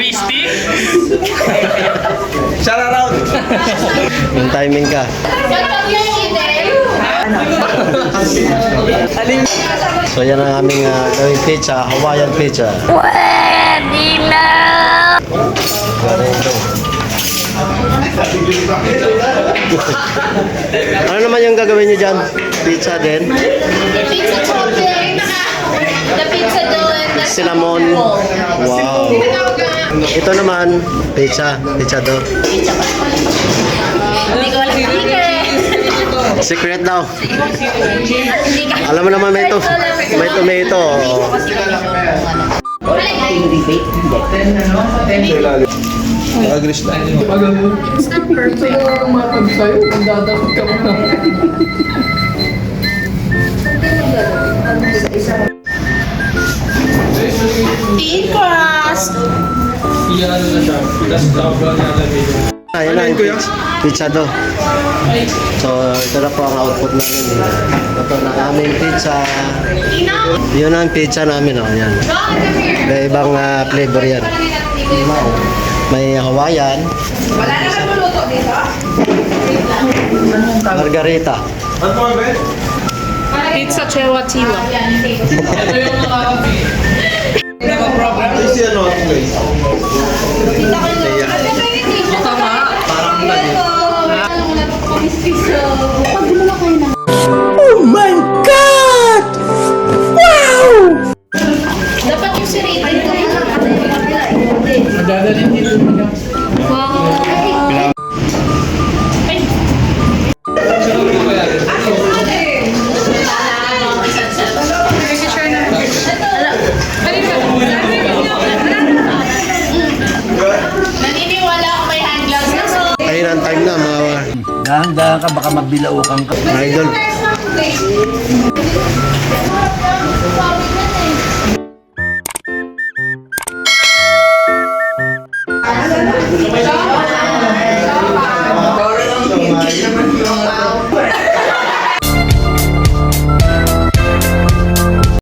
Crispy? Shout out! Yung timing ka. So yan ang aming gawing pizza, Hawaiian pizza. Pwede na! Ano naman yung gagawin nyo dyan? Pizza din? Pizza chocolate. The pizza dough and the Cinnamon. Wow. Ito naman, pizza. Pizza dough. Hindi ko alam Secret daw. Alam mo naman may tomato. Agris na. Instant perfect. Thin crust. Ayan na yung pizza dough. So ito na po ang output namin. Ito na aming pizza. Yun ang pizza namin. Yan. May ibang flavor yan. May Hawaiian. Wala na magluluto dito? Margarita. Pizza Chewatiwa. Ito yung naka-program. Kasi ano, guys? Tama. Parang Oh my God! Wow! Dapat yung siripin ko rin. Madadalhin dito. Wow! Naniniwala ako may hand gloves na so. Ayun ang time na mga Dahan-dahan ka, baka mabilaukan ka. idol.